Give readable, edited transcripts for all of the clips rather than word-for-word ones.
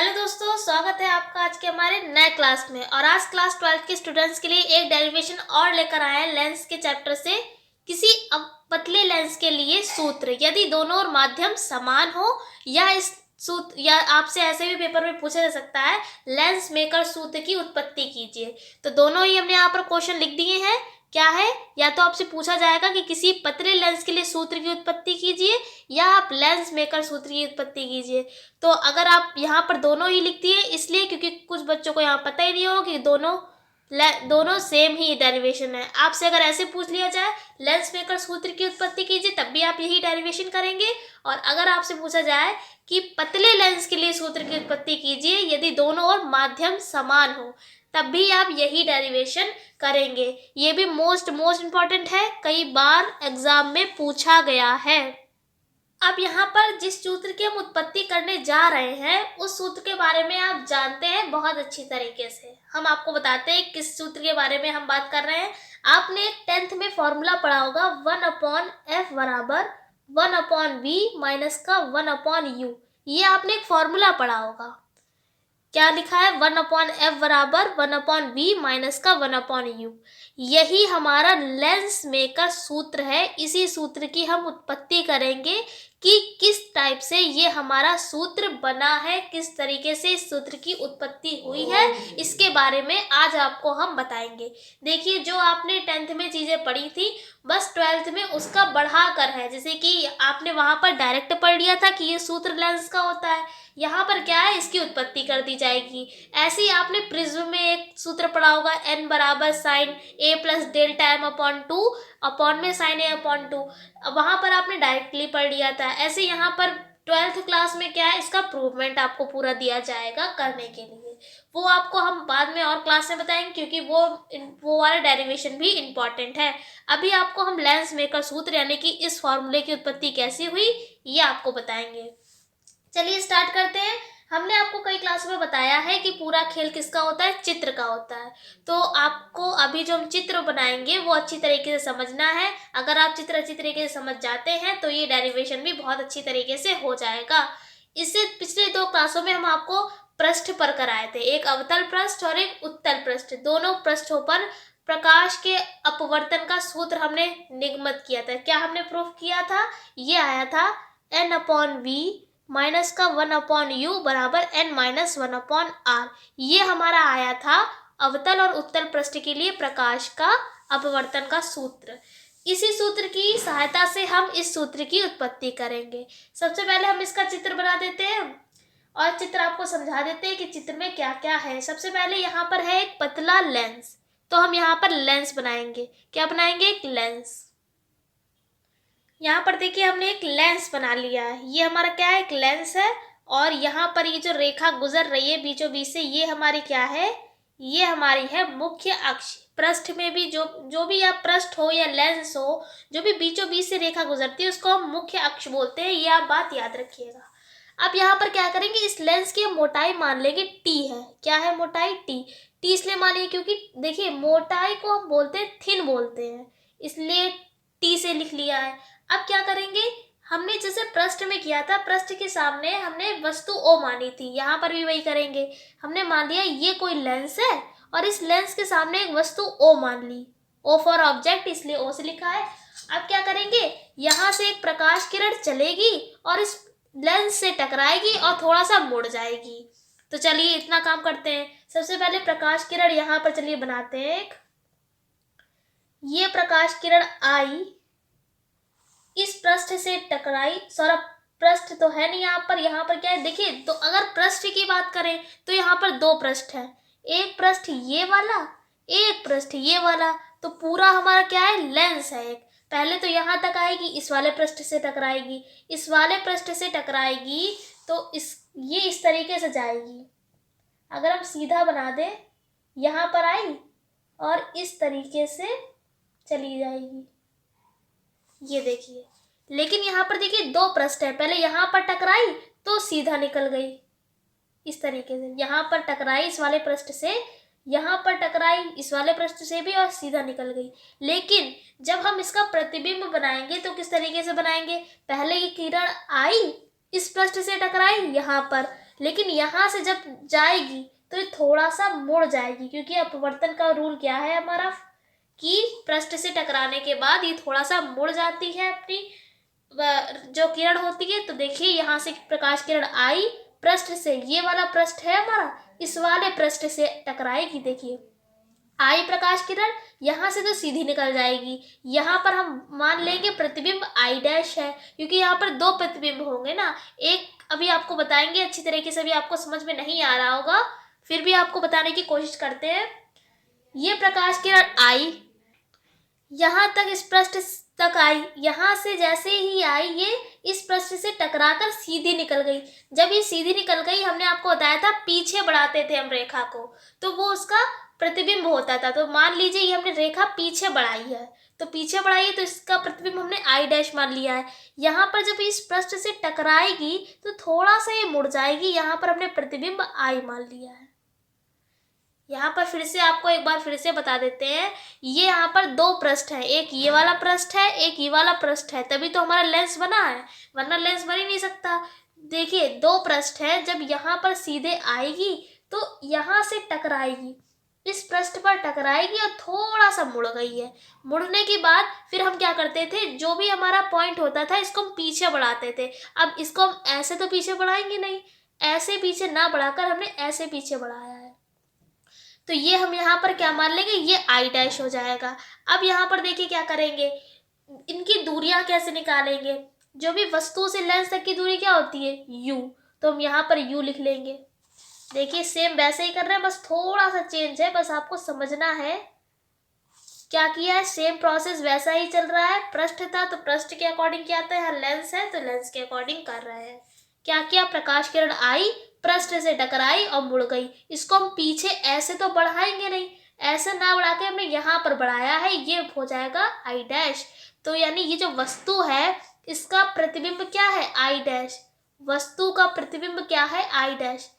Hello दोस्तों, स्वागत है आपका आज के हमारे नए क्लास में। और आज क्लास 12 के स्टूडेंट्स के लिए एक डेरिवेशन और लेकर आए हैं लेंस के चैप्टर से। किसी पतले लेंस के लिए सूत्र, यदि दोनों और माध्यम समान हो, या इस सूत्र या आपसे ऐसे भी पेपर में पूछा जा सकता है, लेंस मेकर सूत्र की उत्पत्ति कीजिए। तो दोनों ही हमने यहाँ पर क्वेश्चन लिख दिए हैं। क्या है, या तो आपसे पूछा जाएगा कि किसी पतले लेंस के लिए सूत्र की उत्पत्ति कीजिए, या आप लेंस मेकर सूत्र की उत्पत्ति कीजिए। तो अगर आप यहाँ पर दोनों ही लिख दिए, इसलिए क्योंकि कुछ बच्चों को यहाँ पता ही नहीं होगा कि दोनों सेम ही डेरिवेशन है। आपसे अगर ऐसे पूछ लिया जाए लेंस मेकर सूत्र की उत्पत्ति कीजिए, तब भी आप यही डेरिवेशन करेंगे। और अगर आपसे पूछा जाए कि पतले लेंस के लिए सूत्र की उत्पत्ति कीजिए यदि दोनों और माध्यम समान हो, तब भी आप यही डेरिवेशन करेंगे। ये भी मोस्ट इंपॉर्टेंट है, कई बार एग्जाम में पूछा गया है। अब यहाँ पर जिस सूत्र की हम उत्पत्ति करने जा रहे हैं, उस सूत्र के बारे में आप जानते हैं बहुत अच्छी तरीके से। हम आपको बताते हैं किस सूत्र के बारे में हम बात कर रहे हैं। आपने 10th में फॉर्मूला पढ़ा होगा 1/f बराबर 1/v माइनस का 1/u। ये आपने एक फॉर्मूला पढ़ा होगा। क्या लिखा है? 1/f बराबर 1/v माइनस का 1/u। यही हमारा लेंस मेकर सूत्र है। इसी सूत्र की हम उत्पत्ति करेंगे कि किस टाइप से ये हमारा सूत्र बना है, किस तरीके से इस सूत्र की उत्पत्ति हुई है, इसके बारे में आज आपको हम बताएंगे। देखिए, जो आपने 10th में चीज़ें पढ़ी थी, बस 12th में उसका बढ़ा कर है। जैसे कि आपने वहाँ पर डायरेक्ट पढ़ लिया था कि ये सूत्र लेंस का होता है, यहाँ पर क्या है, इसकी उत्पत्ति कर दी जाएगी। ऐसे ही आपने प्रिज्म में एक सूत्र पढ़ा होगा, n बराबर sine a plus delta m upon 2 upon में साइन a अपॉन 2। वहाँ पर आपने डायरेक्टली पढ़ लिया था। ऐसे यहाँ पर 12th क्लास में क्या है, इसका प्रूवमेंट आपको पूरा दिया जाएगा करने के लिए। वो आपको हम बाद में और क्लास में बताएंगे, क्योंकि वो वाला डेरिवेशन भी इम्पॉर्टेंट है। अभी आपको हम लेंस मेकर सूत्र यानी कि इस फॉर्मूले की उत्पत्ति कैसे हुई, ये आपको बताएंगे। चलिए स्टार्ट करते हैं। हमने आपको कई क्लास में बताया है कि पूरा खेल किसका होता है, चित्र का होता है। तो आपको अभी जो हम चित्र बनाएंगे वो अच्छी तरीके से समझना है। अगर आप चित्र अच्छी तरीके से समझ जाते हैं तो ये डेरिवेशन भी बहुत अच्छी तरीके से हो जाएगा। इससे पिछले 2 क्लासों में हम आपको पृष्ठ पर कराए थे, एक अवतल पृष्ठ और एक उत्तल पृष्ठ। दोनों पृष्ठों पर प्रकाश के अपवर्तन का सूत्र हमने निगमित किया था। क्या हमने प्रूफ किया था? ये आया था n/v माइनस का 1/u बराबर n माइनस 1/r। ये हमारा आया था अवतल और उत्तल पृष्ठ के लिए प्रकाश का अपवर्तन का सूत्र। इसी सूत्र की सहायता से हम इस सूत्र की उत्पत्ति करेंगे। सबसे पहले हम इसका चित्र बना देते हैं और चित्र आपको समझा देते हैं कि चित्र में क्या क्या है। सबसे पहले यहाँ पर है एक पतला लेंस, तो हम यहाँ पर लेंस बनाएंगे। क्या बनाएंगे? एक लेंस। यहाँ पर देखिए हमने एक लेंस बना लिया है। ये हमारा क्या है? एक लेंस है। और यहाँ पर ये जो रेखा गुजर रही है बीचों बीच से, ये हमारी क्या है? ये हमारी है मुख्य अक्ष। पृष्ठ में भी जो भी आप पृष्ठ हो या लेंस हो, जो भी बीचों बीच से रेखा गुजरती है उसको हम मुख्य अक्ष बोलते हैं। ये आप बात याद रखिएगा। अब यहाँ पर क्या करेंगे, इस लेंस की मोटाई मान लेंगे t है। क्या है मोटाई? t इसलिए मानिए क्योंकि देखिए मोटाई को हम बोलते हैं थिन बोलते हैं, इसलिए t से लिख लिया है। अब क्या करेंगे, हमने जैसे पृष्ठ में किया था, पृष्ठ के सामने हमने वस्तु O मानी थी, यहाँ पर भी वही करेंगे। हमने मान लिया ये कोई लेंस है और इस लेंस के सामने एक वस्तु O मान ली, O फॉर ऑब्जेक्ट, इसलिए O से लिखा है। अब क्या करेंगे, यहाँ से एक प्रकाश किरण चलेगी और इस लेंस से टकराएगी और थोड़ा सा मुड़ जाएगी। तो चलिए इतना काम करते हैं। सबसे पहले प्रकाश किरण यहाँ पर चलिए बनाते हैं एक। ये प्रकाश किरण आई, इस पृष्ठ से टकराई। सॉरी, पृष्ठ तो है नहीं यहाँ पर क्या है देखिए। तो अगर पृष्ठ की बात करें तो यहाँ पर 2 पृष्ठ है, एक पृष्ठ ये वाला, एक पृष्ठ ये वाला। तो पूरा हमारा क्या है? लेंस है एक। पहले तो यहाँ तक आएगी, इस वाले पृष्ठ से टकराएगी, इस वाले पृष्ठ से टकराएगी, तो ये इस तरीके से जाएगी। अगर हम सीधा बना दें, यहाँ पर आई और इस तरीके से चली जाएगी, ये देखिए। लेकिन यहाँ पर देखिए 2 पृष्ठ है, पहले यहाँ पर टकराई तो सीधा निकल गई इस तरीके से, यहाँ पर टकराई इस वाले पृष्ठ से, यहाँ पर टकराई इस वाले पृष्ठ से भी और सीधा निकल गई। लेकिन जब हम इसका प्रतिबिंब बनाएंगे तो किस तरीके से बनाएंगे, पहले ये किरण आई, इस पृष्ठ से टकराई यहाँ पर, लेकिन यहाँ से जब जाएगी तो ये थोड़ा सा मुड़ जाएगी, क्योंकि अपवर्तन का रूल क्या है हमारा कि पृष्ठ से टकराने के बाद ये थोड़ा सा मुड़ जाती है अपनी जो किरण होती है। तो देखिए यहाँ से प्रकाश किरण आई पृष्ठ से, ये वाला पृष्ठ है हमारा, इस वाले पृष्ठ से टकराएगी। देखिए आई प्रकाश किरण, यहाँ से तो सीधी निकल जाएगी। यहाँ पर हम मान लेंगे प्रतिबिंब आई डैश है, क्योंकि यहाँ पर दो प्रतिबिंब होंगे ना। एक अभी आपको बताएंगे, अच्छी तरीके से भी आपको समझ में नहीं आ रहा होगा, फिर भी आपको बताने की कोशिश करते हैं। ये प्रकाश किरण आई, यहाँ तक इस पृष्ठ तक आई, यहाँ से जैसे ही आई ये इस पृष्ठ से टकराकर सीधी निकल गई। जब ये सीधी निकल गई, हमने आपको बताया था पीछे बढ़ाते थे हम रेखा को, तो वो उसका प्रतिबिंब होता था। तो मान लीजिए ये हमने रेखा पीछे बढ़ाई है, तो पीछे बढ़ाई है तो इसका प्रतिबिंब हमने आई डैश मान लिया है। यहाँ पर जब इस पृष्ठ से टकराएगी तो थोड़ा सा ये मुड़ जाएगी, यहाँ पर हमने प्रतिबिंब आई मान लिया है। यहाँ पर फिर से आपको एक बार फिर से बता देते हैं, ये यहाँ पर दो पृष्ठ है, एक ये वाला पृष्ठ है, एक ये वाला पृष्ठ है, तभी तो हमारा लेंस बना है, वरना लेंस बन ही नहीं सकता। देखिए दो पृष्ठ है, जब यहाँ पर सीधे आएगी तो यहाँ से टकराएगी, इस पृष्ठ पर टकराएगी और थोड़ा सा मुड़ गई है। मुड़ने के बाद फिर हम क्या करते थे, जो भी हमारा पॉइंट होता था इसको हम पीछे बढ़ाते थे। अब इसको हम ऐसे तो पीछे बढ़ाएंगे नहीं, ऐसे पीछे ना बढ़ाकर हमने ऐसे पीछे बढ़ाया है, तो ये हम यहाँ पर क्या मान लेंगे, ये आई डैश हो जाएगा। अब यहाँ पर देखिए क्या करेंगे, इनकी दूरियां कैसे निकालेंगे। जो भी वस्तु से लेंस तक की दूरी क्या होती है, u, तो हम यहाँ पर u लिख लेंगे। देखिए सेम वैसे ही कर रहे हैं, बस थोड़ा सा चेंज है, बस आपको समझना है क्या किया है। सेम प्रोसेस वैसा ही चल रहा है, पृष्ठ था तो पृष्ठ के अकॉर्डिंग क्या आता है, लेंस है तो लेंस के अकॉर्डिंग कर रहे हैं। क्या किया, प्रकाश किरण आई, पृष्ठ से टकराई और मुड़ गई। इसको हम पीछे ऐसे तो बढ़ाएंगे नहीं, ऐसे ना बढ़ा के हमने यहाँ पर बढ़ाया है, ये हो जाएगा आई डैश। तो यानी ये जो वस्तु है इसका प्रतिबिंब क्या है, आई डैश। वस्तु का प्रतिबिंब क्या है, आई डैश।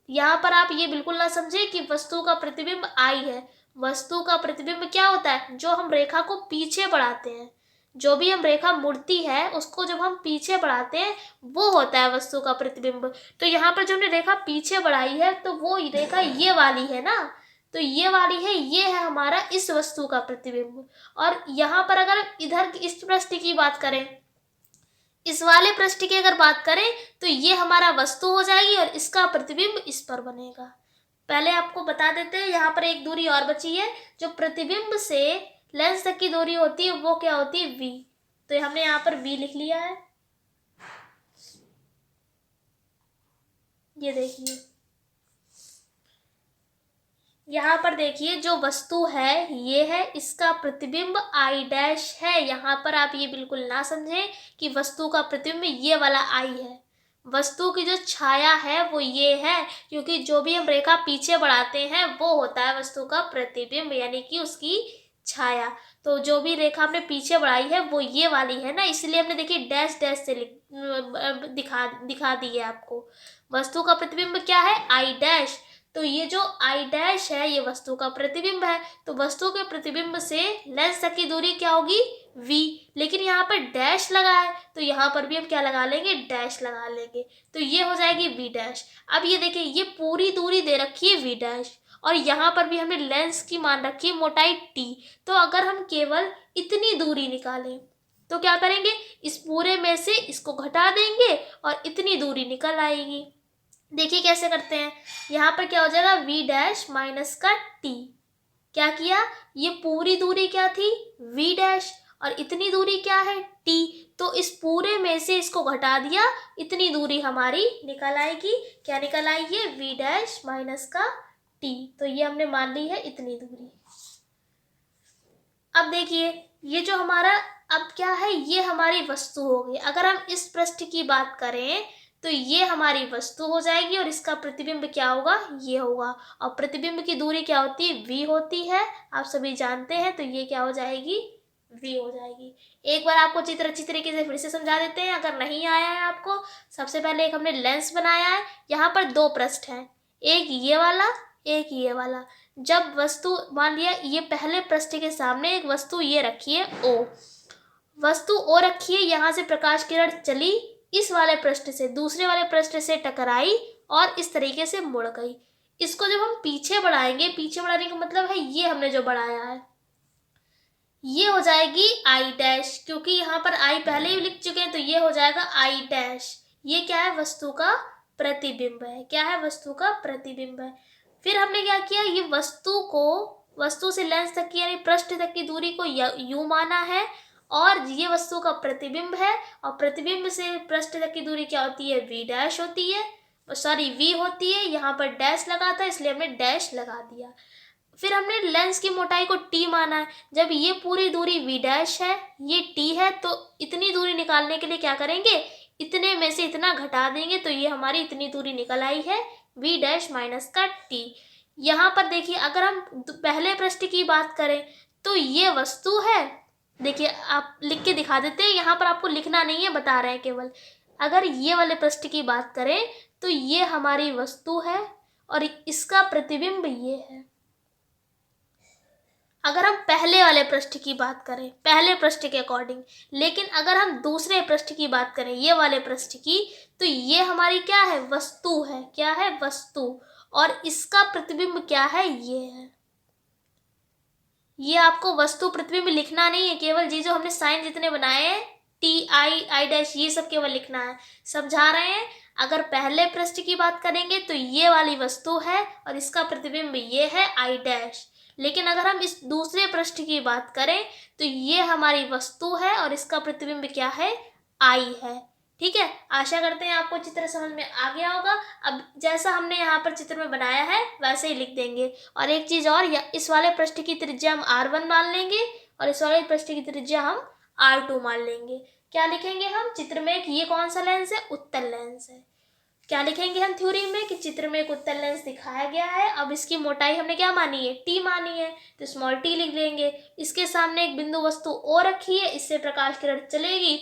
यहाँ पर आप ये बिल्कुल ना समझे कि वस्तु का प्रतिबिंब आई है। वस्तु का प्रतिबिंब क्या होता है, जो हम रेखा को पीछे बढ़ाते हैं, जो भी हम रेखा मुड़ती है उसको जब हम पीछे बढ़ाते हैं वो होता है वस्तु का प्रतिबिंब। तो यहाँ पर जो हमने रेखा पीछे बढ़ाई है तो वो रेखा ये वाली है ना, तो ये वाली है, ये है हमारा इस वस्तु का प्रतिबिंब। और यहाँ पर अगर इधर इस पृष्ठ की बात करें, इस वाले पृष्ठ की अगर बात करें तो ये हमारा वस्तु हो जाएगी और इसका प्रतिबिंब इस पर बनेगा। पहले आपको बता देते हैं, यहाँ पर एक दूरी और बची है, जो प्रतिबिंब से लेंस तक की दूरी होती है वो क्या होती है, v। तो हमने यहाँ पर v लिख लिया है। ये देखिए यहाँ पर देखिए जो वस्तु है ये है, इसका प्रतिबिंब आई डैश है। यहाँ पर आप ये बिल्कुल ना समझें कि वस्तु का प्रतिबिंब ये वाला आई है। वस्तु की जो छाया है वो ये है, क्योंकि जो भी हम रेखा पीछे बढ़ाते हैं वो होता है वस्तु का प्रतिबिंब, यानी कि उसकी छाया। तो जो भी रेखा हमने पीछे बढ़ाई है वो ये वाली है ना, इसलिए हमने देखिए डैश डैश से दिखा दी है आपको। वस्तु का प्रतिबिंब क्या है, आई डैश। तो ये जो आई डैश है ये वस्तु का प्रतिबिंब है। तो वस्तु के प्रतिबिंब से लेंस तक की दूरी क्या होगी, v। लेकिन यहाँ पर डैश लगा है तो यहाँ पर भी हम क्या लगा लेंगे, डैश लगा लेंगे, तो ये हो जाएगी v डैश। अब ये देखिए ये पूरी दूरी दे रखी है v डैश, और यहाँ पर भी हमने लेंस की मान रखी है मोटाई t। तो अगर हम केवल इतनी दूरी निकालें तो क्या करेंगे, इस पूरे में से इसको घटा देंगे और इतनी दूरी निकल आएगी। देखिए कैसे करते हैं, यहाँ पर क्या हो जाएगा, v डैश माइनस का t। क्या किया, ये पूरी दूरी क्या थी, v डैश, और इतनी दूरी क्या है, t। तो इस पूरे में से इसको घटा दिया, इतनी दूरी हमारी निकल आएगी। क्या निकल आई, ये v डैश माइनस का t। तो ये हमने मान ली है इतनी दूरी। अब देखिए ये जो हमारा अब क्या है, ये हमारी वस्तु हो गई। अगर हम इस पृष्ठ की बात करें तो ये हमारी वस्तु हो जाएगी और इसका प्रतिबिंब क्या होगा, ये होगा। और प्रतिबिंब की दूरी क्या होती है, v होती है, आप सभी जानते हैं। तो ये क्या हो जाएगी, v हो जाएगी। एक बार आपको चित्र अच्छी तरीके से फिर से समझा देते हैं अगर नहीं आया है आपको। सबसे पहले एक हमने लेंस बनाया है, यहाँ पर दो पृष्ठ हैं, एक ये वाला एक ये वाला। जब वस्तु मान लिया ये पहले पृष्ठ के सामने एक वस्तु ये रखी है o, वस्तु o रखी है, यहाँ से प्रकाश किरण चली, इस वाले पृष्ठ से दूसरे वाले पृष्ठ से टकराई और इस तरीके से मुड़ गई। इसको जब हम पीछे बढ़ाएंगे, पीछे बढ़ाने का मतलब है ये हमने जो बढ़ाया है, ये हो जाएगी आई डैश, क्योंकि यहाँ पर आई पहले ही लिख चुके हैं, तो ये हो जाएगा आई डैश। ये क्या है? वस्तु का प्रतिबिंब है। क्या है? वस्तु का प्रतिबिंब है। फिर हमने क्या किया, ये वस्तु को, वस्तु से लेंस तक की यानी पृष्ठ तक की दूरी को यू माना है, और ये वस्तु का प्रतिबिंब है, और प्रतिबिंब से पृष्ठ तक की दूरी क्या होती है? वी डैश होती है, सॉरी वी होती है। यहाँ पर डैश लगा था इसलिए हमने डैश लगा दिया। फिर हमने लेंस की मोटाई को टी माना है। जब ये पूरी दूरी वी डैश है, ये टी है, तो इतनी दूरी निकालने के लिए क्या करेंगे? इतने में से इतना घटा देंगे, तो ये हमारी इतनी दूरी निकल आई है, वी डैश माइनस का टी। यहाँ पर देखिए, अगर हम पहले पृष्ठ की बात करें तो ये वस्तु है। देखिए, आप लिख के दिखा देते हैं, यहाँ पर आपको लिखना नहीं है, बता रहे हैं केवल। अगर ये वाले पृष्ठ की बात करें तो ये हमारी वस्तु है और इसका प्रतिबिंब ये है। अगर हम पहले वाले पृष्ठ की बात करें, पहले पृष्ठ के अकॉर्डिंग, लेकिन अगर हम दूसरे पृष्ठ की बात करें, ये वाले पृष्ठ की, तो ये हमारी क्या है? वस्तु है। क्या है? वस्तु। और इसका प्रतिबिंब क्या है? ये है। ये आपको वस्तु प्रतिबिंब लिखना नहीं है, केवल ये जो हमने साइन जितने बनाए हैं, टी आई आई डैश, ये सब केवल लिखना है। समझा रहे हैं? अगर पहले पृष्ठ की बात करेंगे तो ये वाली वस्तु है और इसका प्रतिबिंब ये है आई डैश। लेकिन अगर हम इस दूसरे पृष्ठ की बात करें तो ये हमारी वस्तु है और इसका प्रतिबिंब क्या है? आई है। ठीक है, आशा करते हैं आपको चित्र समझ में आ गया होगा। अब जैसा हमने यहाँ पर चित्र में बनाया है वैसे ही लिख देंगे। और एक चीज़ और, इस वाले पृष्ठ की त्रिज्या हम R1 मान लेंगे और इस वाले पृष्ठ की त्रिज्या हम R2 मान लेंगे। क्या लिखेंगे हम चित्र में? कि ये कौन सा लेंस है? उत्तल लेंस है। क्या लिखेंगे हम थ्योरी में? कि चित्र में एक उत्तल लेंस दिखाया गया है। अब इसकी मोटाई हमने क्या मानी है? टी मानी है, तो स्मॉल टी लिख लेंगे। इसके सामने एक बिंदु वस्तु ओ रखी है, इससे प्रकाश किरण चलेगी,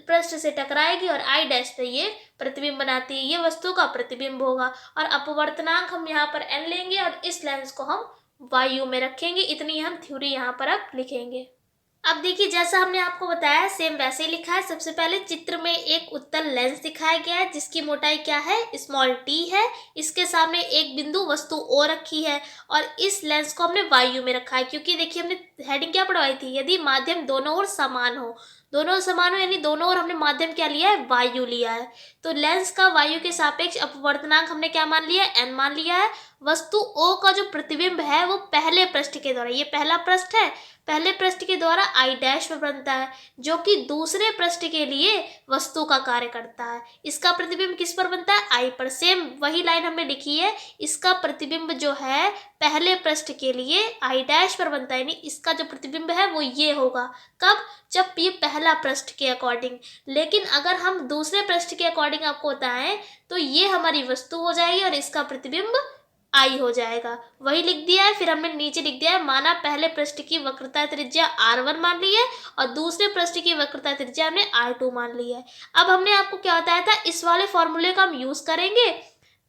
पृष्ठ से टकराएगी और आई डैश पे ये प्रतिबिंब बनाती है। ये वस्तु का प्रतिबिंब होगा। और अपवर्तनांक हम यहाँ पर एन लेंगे और इस लेंस को हम वायु में रखेंगे। इतनी हम थ्योरी यहाँ पर अब लिखेंगे। अब देखिए, जैसा हमने आपको बताया सेम वैसे ही लिखा है। सबसे पहले चित्र में एक उत्तल लेंस दिखाया गया है जिसकी मोटाई क्या है? स्मॉल टी है। इसके सामने एक बिंदु वस्तु ओ रखी है और इस लेंस को हमने वायु में रखा है, क्योंकि देखिए हमने हेडिंग क्या पढ़वाई थी? यदि माध्यम दोनों ओर समान हो, दोनों समान हो यानी दोनों ओर हमने माध्यम क्या लिया है? वायु लिया है। तो लेंस का वायु के सापेक्ष अपवर्तनांक हमने क्या मान लिया है? एन मान लिया है। वस्तु ओ का जो प्रतिबिंब है वो पहले पृष्ठ के द्वारा, ये पहला पृष्ठ है, पहले पृष्ठ के द्वारा आई डैश पर बनता है, जो कि दूसरे पृष्ठ के लिए वस्तु का कार्य करता है। इसका प्रतिबिंब किस पर बनता है? आई पर। सेम वही लाइन हमने लिखी है, इसका प्रतिबिंब जो है पहले पृष्ठ के लिए आई डैश पर बनता है, यानी इसका जो प्रतिबिंब है वो ये होगा। कब? जब ये पहला पृष्ठ के अकॉर्डिंग। लेकिन अगर हम दूसरे पृष्ठ के अकॉर्डिंग आपको बताएं तो ये हमारी वस्तु हो जाएगी और इसका प्रतिबिंब आई हो जाएगा। वही लिख दिया है। फिर हमने नीचे लिख दिया है, माना पहले पृष्ठ की वक्रता त्रिज्या R1 मान ली है और दूसरे पृष्ठ की वक्रता त्रिज्या हमने R2 मान ली है। अब हमने आपको क्या बताया था? इस वाले फॉर्मूले का हम यूज करेंगे,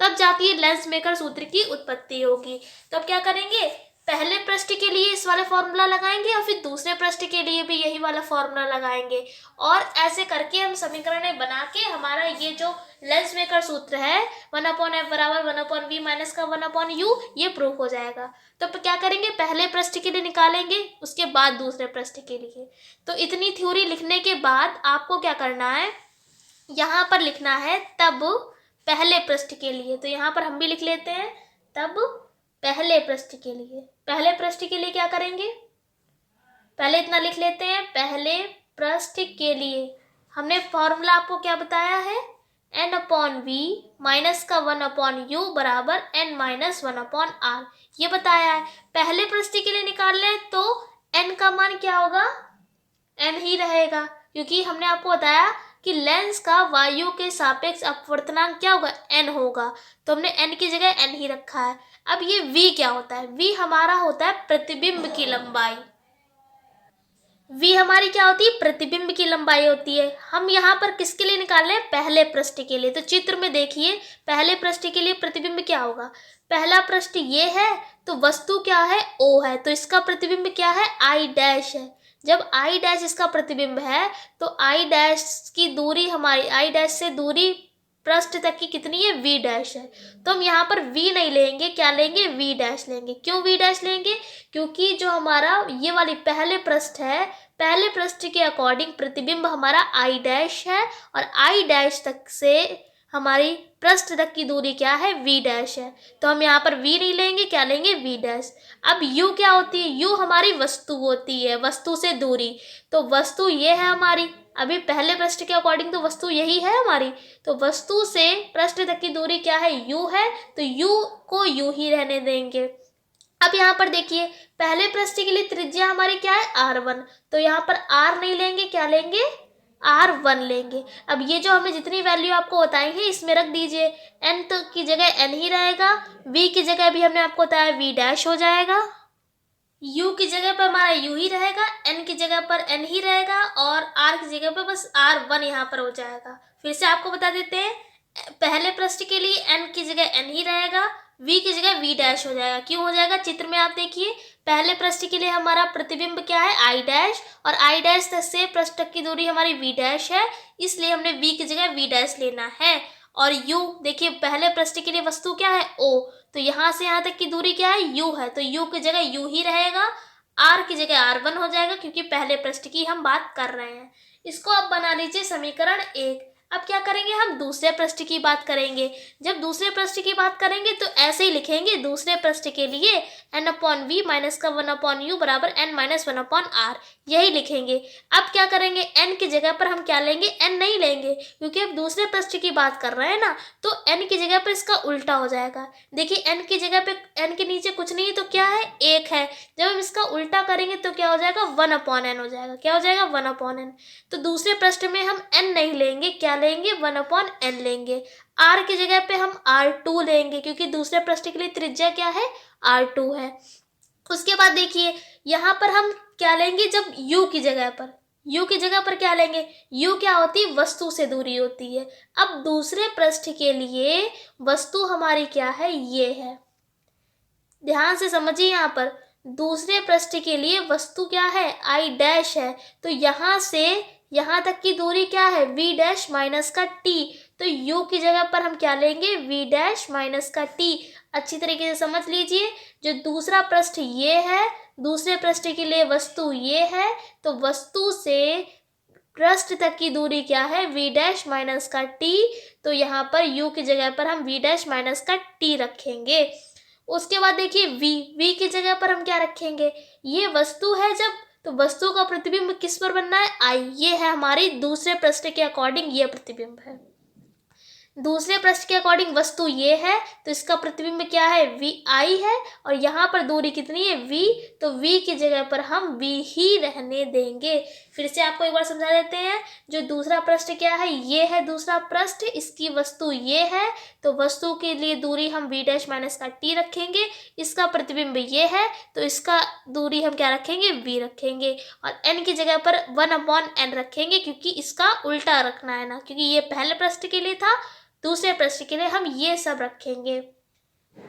तब जाके ये लेंस मेकर सूत्र की उत्पत्ति होगी। तो अब क्या करेंगे? पहले पृष्ठ के लिए इस वाला फॉर्मूला लगाएंगे और फिर दूसरे पृष्ठ के लिए भी यही वाला फॉर्मूला लगाएंगे, और ऐसे करके हम समीकरण बना के हमारा ये जो लेंस मेकर सूत्र है 1/f बराबर 1/v माइनस का 1/u, ये प्रूफ हो जाएगा। तो क्या करेंगे? पहले पृष्ठ के लिए निकालेंगे, उसके बाद दूसरे पृष्ठ के लिए। तो इतनी थ्योरी लिखने के बाद आपको क्या करना है? यहाँ पर लिखना है तब पहले पृष्ठ के लिए। तो यहाँ पर हम भी लिख लेते हैं, तब पहले पृष्ठ के लिए। पहले पृष्ठ के लिए क्या करेंगे? पहले इतना लिख लेते हैं, पहले पृष्ठ के लिए हमने फॉर्मूला आपको क्या बताया है? n/v माइनस का 1/u बराबर n माइनस 1/r, ये बताया है। पहले पृष्ठ के लिए निकाल लें तो n का मान क्या होगा? n ही रहेगा, क्योंकि हमने आपको बताया कि लेंस का वायु के सापेक्ष अपवर्तनांक क्या होगा? n होगा, तो हमने n की जगह n ही रखा है। अब ये v क्या होता है? v हमारा होता है प्रतिबिंब की लंबाई। v हमारी क्या होती है? प्रतिबिंब की लंबाई होती है। हम यहाँ पर किसके लिए निकाल रहे हैं? पहले पृष्ठ के लिए। तो चित्र में देखिए, पहले पृष्ठ के लिए प्रतिबिंब क्या होगा? पहला पृष्ठ ये है, तो वस्तु क्या है? o है, तो इसका प्रतिबिंब क्या है? आई डैश है। जब आई डैश इसका प्रतिबिंब है तो आई डैश की दूरी, हमारी आई डैश से दूरी पृष्ठ तक की कितनी है, v डैश है। तो हम यहाँ पर v नहीं लेंगे, क्या लेंगे, v डैश लेंगे। क्यों v डैश लेंगे, क्योंकि जो हमारा ये वाली पहले पृष्ठ है, पहले पृष्ठ के अकॉर्डिंग प्रतिबिंब हमारा i डैश है और i डैश तक से हमारी पृष्ठ तक की दूरी क्या है, v डैश है। तो हम यहाँ पर v नहीं लेंगे, क्या लेंगे, v डैश। अब u क्या होती है, u हमारी वस्तु होती है, वस्तु से दूरी। तो वस्तु ये है हमारी, अभी पहले पृष्ठ के अकॉर्डिंग तो वस्तु यही है हमारी, तो वस्तु से पृष्ठ तक की दूरी क्या है, u है, तो u को u ही रहने देंगे। अब यहाँ पर देखिए पहले पृष्ठ के लिए त्रिज्या हमारी क्या है, r1, तो यहाँ पर r नहीं लेंगे, क्या लेंगे, r1 लेंगे। अब ये जो हमने जितनी वैल्यू आपको बताई है इसमें रख दीजिए, n तो की जगह n ही रहेगा, v की जगह भी हमने आपको बताया v डैश हो जाएगा, u की जगह पर हमारा u ही रहेगा, n की जगह पर n ही रहेगा और r की जगह पर बस r1 यहाँ पर हो जाएगा। फिर से आपको बता देते हैं, पहले पृष्ठ के लिए n की जगह n ही रहेगा, v की जगह v डैश हो जाएगा। क्यों हो जाएगा, चित्र में आप देखिए पहले पृष्ठ के लिए हमारा प्रतिबिंब क्या है, i डैश, और i डैश से पृष्ठ तक की दूरी हमारी v डैश है, इसलिए हमने v की जगह v डैश लेना है। और u देखिए पहले पृष्ठ के लिए वस्तु क्या है, o, तो यहाँ से यहाँ तक की दूरी क्या है, u है, तो u की जगह u ही रहेगा, r की जगह r1 हो जाएगा, क्योंकि पहले पृष्ठ की हम बात कर रहे हैं। इसको आप बना लीजिए समीकरण 1। अब क्या करेंगे, हम दूसरे पृष्ठ की बात करेंगे। जब दूसरे पृष्ठ की बात करेंगे तो ऐसे ही लिखेंगे, दूसरे पृष्ठ के लिए n/v माइनस का 1/u बराबर n-1/r, यही लिखेंगे। अब क्या करेंगे, n की जगह पर हम क्या लेंगे, n नहीं लेंगे, क्योंकि अब दूसरे पृष्ठ की बात कर रहे हैं ना, तो n की जगह पर इसका उल्टा हो जाएगा। देखिए n की जगह पे n के नीचे कुछ नहीं है, तो क्या है, 1 है। जब हम इसका उल्टा करेंगे तो क्या हो जाएगा, 1/n हो जाएगा। क्या हो जाएगा, 1/n। तो दूसरे पृष्ठ में हम n नहीं लेंगे, क्या लेंगे, 1/n लेंगे। r की जगह पे हम r2 लेंगे, क्योंकि दूसरे पृष्ठ के लिए त्रिज्या क्या है, r2 है। उसके बाद देखिए यहाँ पर हम क्या लेंगे, जब u की जगह पर क्या लेंगे, u क्या होती है, वस्तु से दूरी होती है। अब दूसरे पृष्ठ के लिए वस्तु हमारी क्या है, ये है, ध्यान से समझिए। यहाँ पर दूसरे पृष्ठ के लिए वस्तु क्या है, i डैश है, तो यहाँ से यहाँ तक की दूरी क्या है, v डैश माइनस का t, तो u की जगह पर हम क्या लेंगे, v डैश माइनस का t। अच्छी तरीके से समझ लीजिए, जो दूसरा पृष्ठ ये है, दूसरे पृष्ठ के लिए वस्तु ये है, तो वस्तु से पृष्ठ तक की दूरी क्या है, v डैश माइनस का t, तो यहाँ पर u की जगह पर हम v डैश माइनस का t रखेंगे। उसके बाद देखिए v की जगह पर हम क्या रखेंगे, ये वस्तु है जब, तो वस्तु का प्रतिबिंब किस पर बनना है, i, ये है हमारी दूसरे पृष्ठ के अकॉर्डिंग ये प्रतिबिंब है। दूसरे पृष्ठ के अकॉर्डिंग वस्तु ये है, तो इसका प्रतिबिंब क्या है, v i है, और यहाँ पर दूरी कितनी है, v, तो v की जगह पर हम v ही रहने देंगे। फिर से आपको एक बार समझा देते हैं, जो दूसरा पृष्ठ क्या है, ये है दूसरा पृष्ठ, इसकी वस्तु ये है, तो वस्तु के लिए दूरी हम v डैश माइनस का t रखेंगे। इसका प्रतिबिंब ये है, तो इसका दूरी हम क्या रखेंगे, v रखेंगे, और n की जगह पर 1/n रखेंगे, क्योंकि इसका उल्टा रखना है ना, क्योंकि ये पहले पृष्ठ के लिए था, दूसरे पृष्ठ के लिए हम ये सब रखेंगे,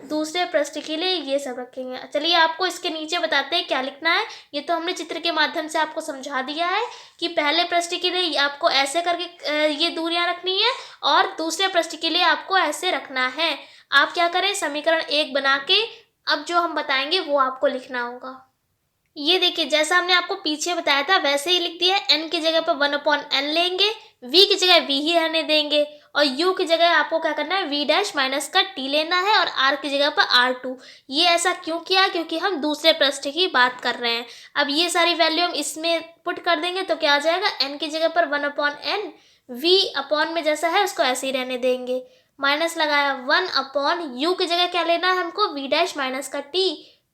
दूसरे पृष्ठ के लिए ये सब रखेंगे। चलिए आपको इसके नीचे बताते हैं क्या लिखना है। ये तो हमने चित्र के माध्यम से आपको समझा दिया है कि पहले पृष्ठ के लिए आपको ऐसे करके ये दूरियां रखनी है, और दूसरे पृष्ठ के लिए आपको ऐसे रखना है। आप क्या करें, समीकरण 1 बना के अब जो हम बताएंगे वो आपको लिखना होगा। ये देखिए जैसा हमने आपको पीछे बताया था वैसे ही लिख दिया है। n की जगह पर 1/n लेंगे, v की जगह v ही रहने देंगे, और u की जगह आपको क्या करना है, v डैश माइनस का t लेना है, और r की जगह पर r2। ये ऐसा क्यों किया, क्योंकि हम दूसरे पृष्ठ की बात कर रहे हैं। अब ये सारी वैल्यू हम इसमें पुट कर देंगे तो क्या आ जाएगा, n की जगह पर 1/n, v अपॉन में जैसा है उसको ऐसे ही रहने देंगे, माइनस लगाया 1/u की जगह क्या लेना है हमको, v डैश माइनस का t,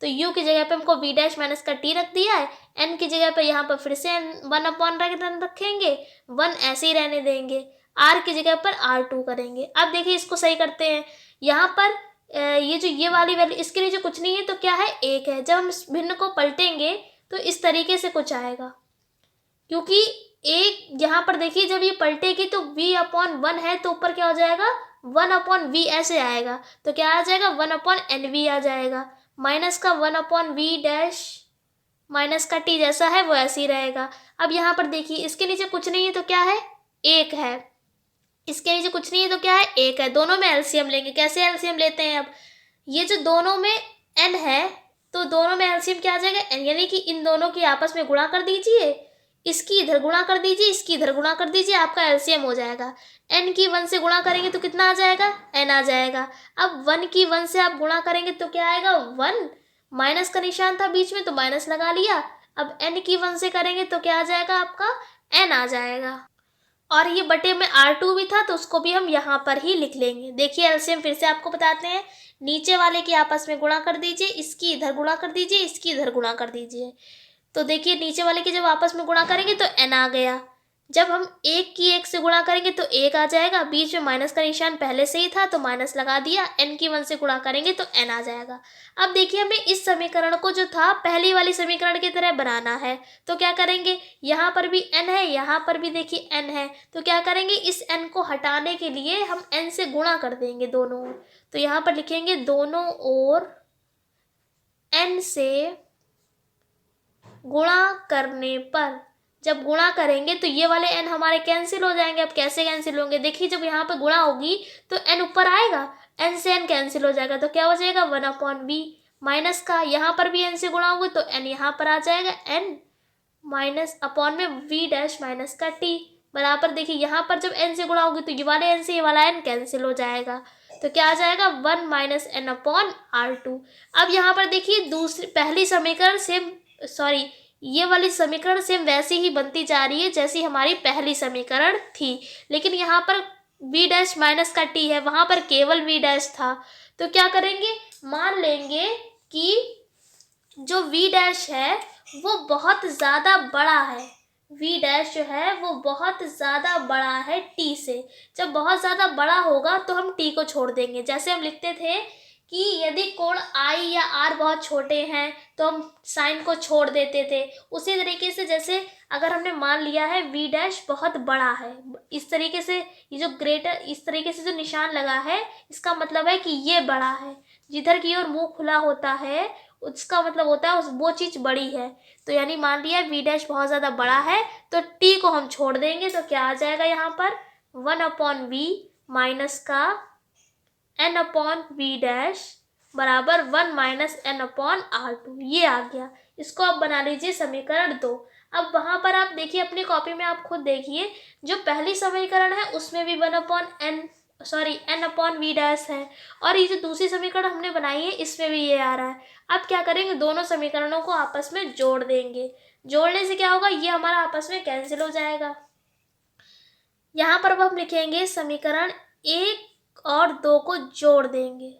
तो u की जगह पे हमको v डैश माइनस का t रख दिया है। n की जगह पे यहाँ पर फिर से 1/n रखेंगे, 1 ऐसे ही रहने देंगे, r की जगह पर r2 करेंगे। अब देखिए इसको सही करते हैं, यहाँ पर ये जो ये वाली वैल्यू इसके नीचे कुछ नहीं है, तो क्या है, 1 है। जब हम इस भिन्न को पलटेंगे तो इस तरीके से कुछ आएगा, क्योंकि एक यहाँ पर देखिए जब ये पलटेगी तो v/1 है, तो ऊपर क्या हो जाएगा, 1/v ऐसे आएगा, तो क्या आ जाएगा, 1/nv आ जाएगा, माइनस का 1/v डैश माइनस का t जैसा है वो ऐसे ही रहेगा। अब यहाँ पर देखिए इसके नीचे कुछ नहीं है, तो क्या है, 1 है, इसके नीचे कुछ नहीं है तो क्या है, एक है। दोनों में एलसीएम लेंगे। कैसे एलसीएम लेते हैं? अब ये जो दोनों में n है तो दोनों में एलसीएम क्या आ जाएगा, n, यानी कि इन दोनों की आपस में गुणा कर दीजिए, इसकी इधर गुणा कर दीजिए, इसकी इधर गुणा कर दीजिए, आपका एलसीएम हो जाएगा। n की 1 से गुणा करेंगे तो कितना आ जाएगा, n आ जाएगा। अब 1 की 1 से आप गुणा करेंगे तो क्या आएगा, 1, माइनस का निशान था बीच में तो माइनस लगा लिया। अब n की 1 से करेंगे तो क्या आ जाएगा, आपका n आ जाएगा। और ये बटे में R2 भी था तो उसको भी हम यहाँ पर ही लिख लेंगे। देखिए एलसीएम फिर से आपको बताते हैं, नीचे वाले की आपस में गुणा कर दीजिए, इसकी इधर गुणा कर दीजिए, इसकी इधर गुणा कर दीजिए। तो देखिए नीचे वाले की जब आपस में गुणा करेंगे तो n आ गया। जब हम एक की एक से गुणा करेंगे तो एक आ जाएगा, बीच में माइनस का निशान पहले से ही था तो माइनस लगा दिया, n की 1 से गुणा करेंगे तो n आ जाएगा। अब देखिए हमें इस समीकरण को जो था पहली वाली समीकरण की तरह बनाना है तो क्या करेंगे, यहाँ पर भी n है, यहाँ पर भी देखिए n है, तो क्या करेंगे, इस n को हटाने के लिए हम n से गुणा कर देंगे दोनों ओर। तो यहाँ पर लिखेंगे दोनों ओर n से गुणा करने पर, जब गुणा करेंगे तो ये वाले n हमारे कैंसिल हो जाएंगे। अब कैसे कैंसिल होंगे, देखिए जब यहाँ पर गुणा होगी तो n ऊपर आएगा, n से n कैंसिल हो जाएगा तो क्या हो जाएगा, 1/v, माइनस का यहाँ पर भी n से गुणा होगी तो n यहाँ पर आ जाएगा, n माइनस अपॉन में v डैश माइनस का t बराबर, देखिए यहाँ पर जब n से गुणा होगी तो ये वाले n से ये वाला n कैंसिल हो जाएगा तो क्या आ जाएगा, 1 माइनस n/R2। अब यहाँ पर देखिए दूसरी पहली समीकरण सेम, सॉरी ये वाली समीकरण सेम वैसी ही बनती जा रही है जैसी हमारी पहली समीकरण थी, लेकिन यहाँ पर v डैश माइनस का t है, वहाँ पर केवल v डैश था। तो क्या करेंगे, मान लेंगे कि जो v डैश है वो बहुत ज़्यादा बड़ा है, v डैश जो है वो बहुत ज़्यादा बड़ा है t से। जब बहुत ज़्यादा बड़ा होगा तो हम t को छोड़ देंगे। जैसे हम लिखते थे कि यदि कोण I या R बहुत छोटे हैं तो हम साइन को छोड़ देते थे, उसी तरीके से जैसे अगर हमने मान लिया है v डैश बहुत बड़ा है, इस तरीके से ये जो ग्रेटर इस तरीके से जो निशान लगा है इसका मतलब है कि ये बड़ा है। जिधर की ओर मुंह खुला होता है उसका मतलब होता है उस वो चीज़ बड़ी है। तो यानी मान लिया v डैश बहुत ज़्यादा बड़ा है तो t को हम छोड़ देंगे तो क्या आ जाएगा, यहाँ पर 1/v माइनस का n/v डैश बराबर 1 माइनस n/R2, ये आ गया। इसको आप बना लीजिए समीकरण 2। अब वहाँ पर आप देखिए अपनी कॉपी में आप खुद देखिए, जो पहली समीकरण है उसमें भी n/v डैश है और ये जो दूसरी समीकरण हमने बनाई है इसमें भी ये आ रहा है। अब क्या करेंगे, दोनों समीकरणों को आपस में जोड़ देंगे। जोड़ने से क्या होगा, ये हमारा आपस में कैंसिल हो जाएगा। यहाँ पर अब हम लिखेंगे समीकरण 1 और 2 को जोड़ देंगे।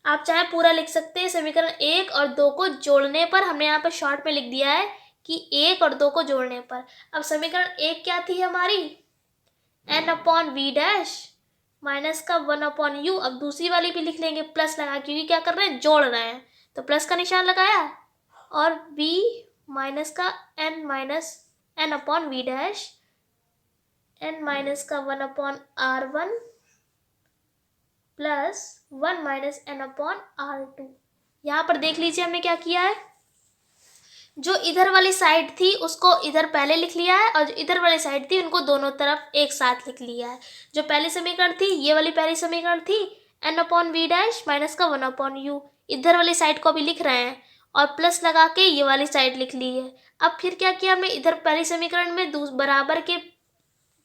आप चाहे पूरा लिख सकते हैं, समीकरण 1 और 2 को जोड़ने पर, हमने यहाँ पर शॉर्ट में लिख दिया है कि 1 और 2 को जोड़ने पर। अब समीकरण 1 क्या थी हमारी, n/v डैश माइनस का 1/u। अब दूसरी वाली भी लिख लेंगे प्लस लगा, क्योंकि क्या कर रहे हैं, जोड़ रहे हैं तो प्लस का निशान लगाया, और v माइनस का n minus n/v dash n minus का 1/R1 प्लस 1 माइनस n/R2। यहाँ पर देख लीजिए हमने क्या किया है, जो इधर वाली साइड थी उसको इधर पहले लिख लिया है और जो इधर वाली साइड थी उनको दोनों तरफ एक साथ लिख लिया है। जो पहली समीकरण थी ये वाली पहली समीकरण थी, n/v डैश माइनस का 1/u, इधर वाली साइड को अभी लिख रहे हैं और प्लस लगा के ये वाली साइड लिख ली है। अब फिर क्या किया हमने, इधर पहली समीकरण में बराबर के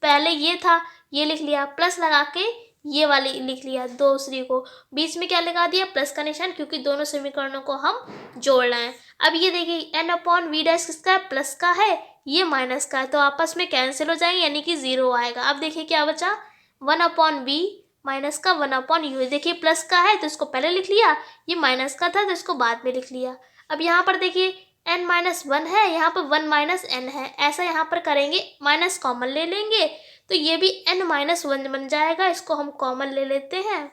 पहले ये था, ये लिख लिया, प्लस लगा के ये वाली लिख लिया, दूसरी को बीच में क्या लगा दिया, प्लस का निशान, क्योंकि दोनों समीकरणों को हम जोड़ रहे हैं। अब ये देखिए n/v डैश किसका है, प्लस का है, ये माइनस का है, तो आपस में कैंसिल हो जाएंगे यानी कि 0 आएगा। अब देखिए क्या बचा, 1/v माइनस का 1/u। देखिए प्लस का है तो इसको पहले लिख लिया, ये माइनस का था तो इसको बाद में लिख लिया। अब यहाँ पर देखिए n-1 है, यहाँ पर 1 माइनस n है, ऐसा यहाँ पर करेंगे, माइनस कॉमन ले लेंगे तो ये भी n-1 बन जाएगा। इसको हम कॉमन ले लेते हैं,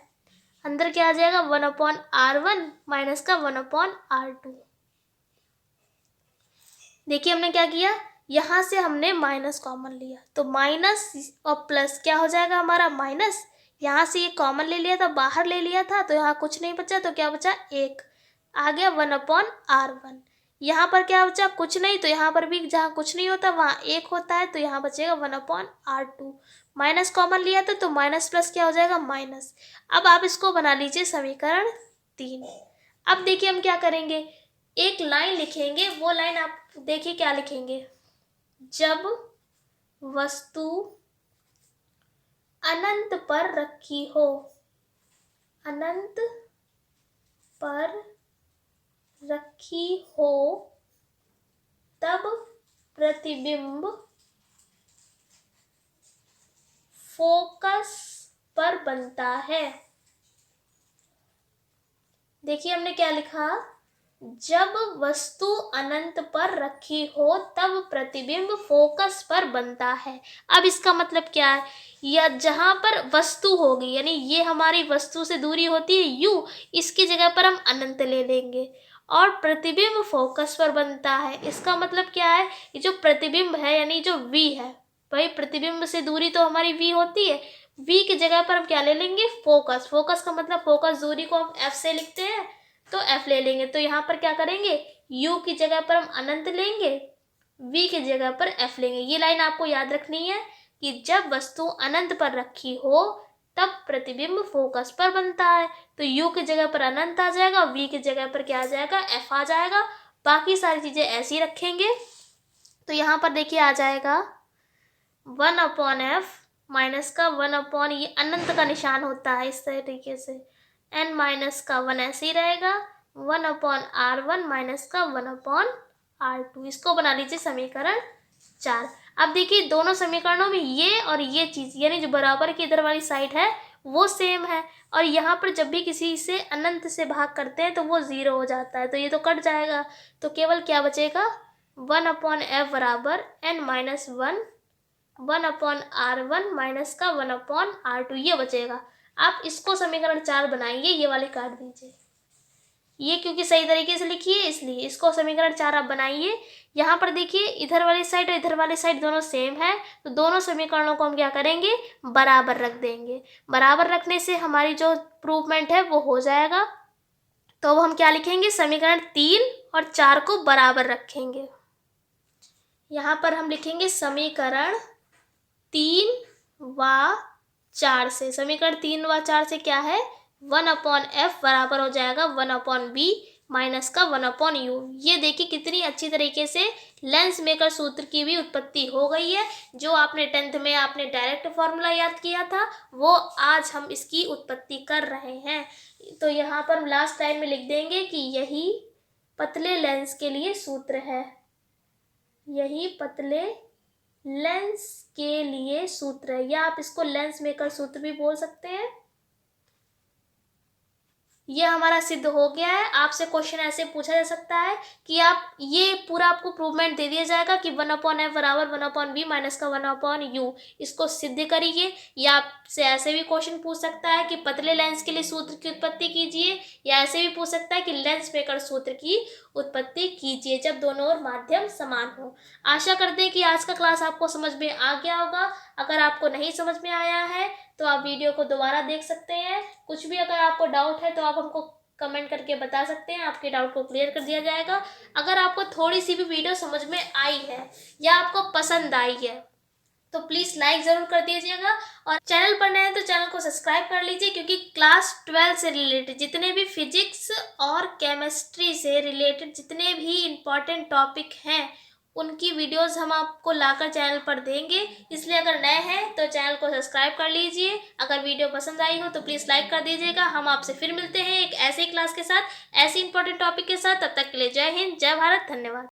अंदर क्या आ जाएगा, 1/R1 माइनस का 1/R2। देखिए हमने क्या किया, यहाँ से हमने माइनस कॉमन लिया तो माइनस और प्लस क्या हो जाएगा हमारा, माइनस, यहाँ से ये कॉमन ले लिया था, बाहर ले लिया था तो यहाँ कुछ नहीं बचा तो क्या बचा, 1 आ गया, 1/R1। यहाँ पर क्या बचा, कुछ नहीं, तो यहाँ पर भी जहाँ कुछ नहीं होता वहाँ 1 होता है, तो यहाँ बचेगा 1/r2। माइनस कॉमन लिया था तो माइनस प्लस क्या हो जाएगा, माइनस। अब आप इसको बना लीजिए समीकरण 3। अब देखिए हम क्या करेंगे, एक लाइन लिखेंगे, वो लाइन आप देखिए क्या लिखेंगे, जब वस्तु अनंत पर रखी हो, अनंत पर रखी हो, तब प्रतिबिंब फोकस पर बनता है। देखिए हमने क्या लिखा, जब वस्तु अनंत पर रखी हो तब प्रतिबिंब फोकस पर बनता है। अब इसका मतलब क्या है, या जहां पर वस्तु होगी, यानी ये हमारी वस्तु से दूरी होती है u, इसकी जगह पर हम अनंत ले लेंगे, और प्रतिबिंब फोकस पर बनता है। इसका मतलब क्या है, ये जो प्रतिबिंब है यानी जो v है, भाई प्रतिबिंब से दूरी तो हमारी v होती है, v की जगह पर हम क्या ले लेंगे, फोकस। फोकस का मतलब फोकस दूरी को हम f से लिखते हैं, तो f ले लेंगे। तो यहाँ पर क्या करेंगे, u की जगह पर हम अनंत लेंगे, v की जगह पर f लेंगे। ये लाइन आपको याद रखनी है कि जब वस्तु अनंत पर रखी हो तब प्रतिबिंब फोकस पर बनता है। तो u की जगह पर अनंत आ जाएगा, v की जगह पर क्या आ जाएगा, f आ जाएगा। बाकी सारी चीज़ें ऐसी रखेंगे। तो यहाँ पर देखिए आ जाएगा 1/f माइनस का 1/, ये अनंत का निशान होता है इस तरीके से, n माइनस का 1 ऐसे ही रहेगा, 1/r1 माइनस का 1/r2। इसको बना लीजिए समीकरण 4। अब देखिए दोनों समीकरणों में ये और ये चीज़, यानी जो बराबर की इधर वाली साइड है वो सेम है, और यहाँ पर जब भी किसी से अनंत से भाग करते हैं तो वो 0 हो जाता है, तो ये तो कट जाएगा। तो केवल क्या बचेगा, 1/f बराबर n माइनस 1/r1 माइनस का 1/r2, ये बचेगा। आप इसको समीकरण 4 बनाइए, ये वाले काट दीजिए, ये क्योंकि सही तरीके से लिखी है इसलिए। इसको समीकरण 4 आप बनाइए। यहाँ पर देखिए इधर वाली साइड और इधर वाली साइड दोनों सेम है, तो दोनों समीकरणों को हम क्या करेंगे, बराबर रख देंगे। बराबर रखने से हमारी जो प्रूवमेंट है वो हो जाएगा। तो अब हम क्या लिखेंगे, समीकरण 3 और 4 को बराबर रखेंगे। यहाँ पर हम लिखेंगे समीकरण 3 व 4 से, समीकरण 3 व 4 से क्या है, 1/f बराबर हो जाएगा 1/b माइनस का 1/u। ये देखिए कितनी अच्छी तरीके से लेंस मेकर सूत्र की भी उत्पत्ति हो गई है। जो आपने 10th में आपने डायरेक्ट फॉर्मूला याद किया था, वो आज हम इसकी उत्पत्ति कर रहे हैं। तो यहाँ पर हम लास्ट लाइन में लिख देंगे कि यही पतले लेंस के लिए सूत्र है, यही पतले लेंस के लिए सूत्र है, या आप इसको लेंस मेकर सूत्र भी बोल सकते हैं। ये हमारा सिद्ध हो गया है। आपसे क्वेश्चन ऐसे पूछा जा सकता है कि आप ये पूरा आपको प्रूवमेंट दे दिया जाएगा कि 1/f बराबर 1/b माइनस का 1/u, इसको सिद्ध करिए। या आपसे ऐसे भी क्वेश्चन पूछ सकता है कि पतले लेंस के लिए सूत्र की उत्पत्ति कीजिए, या ऐसे भी पूछ सकता है कि लेंस मेकर सूत्र की उत्पत्ति कीजिए जब दोनों ओर माध्यम समान हो। आशा करते हैं कि आज का क्लास आपको समझ में आ गया होगा। अगर आपको नहीं समझ में आया है तो आप वीडियो को दोबारा देख सकते हैं। कुछ भी अगर आपको डाउट है तो आप हमको कमेंट करके बता सकते हैं, आपके डाउट को क्लियर कर दिया जाएगा। अगर आपको थोड़ी सी भी वीडियो समझ में आई है या आपको पसंद आई है तो प्लीज़ लाइक ज़रूर कर दीजिएगा, और चैनल पर नए हैं तो चैनल को सब्सक्राइब कर लीजिए, क्योंकि क्लास 12 से रिलेटेड जितने भी फिजिक्स और केमिस्ट्री से रिलेटेड जितने भी इम्पॉर्टेंट टॉपिक हैं उनकी वीडियोस हम आपको लाकर चैनल पर देंगे। इसलिए अगर नए हैं तो चैनल को सब्सक्राइब कर लीजिए। अगर वीडियो पसंद आई हो तो प्लीज़ लाइक कर दीजिएगा। हम आपसे फिर मिलते हैं एक ऐसी क्लास के साथ, ऐसी इंपॉर्टेंट टॉपिक के साथ। तब तक के लिए जय हिंद, जय भारत, धन्यवाद।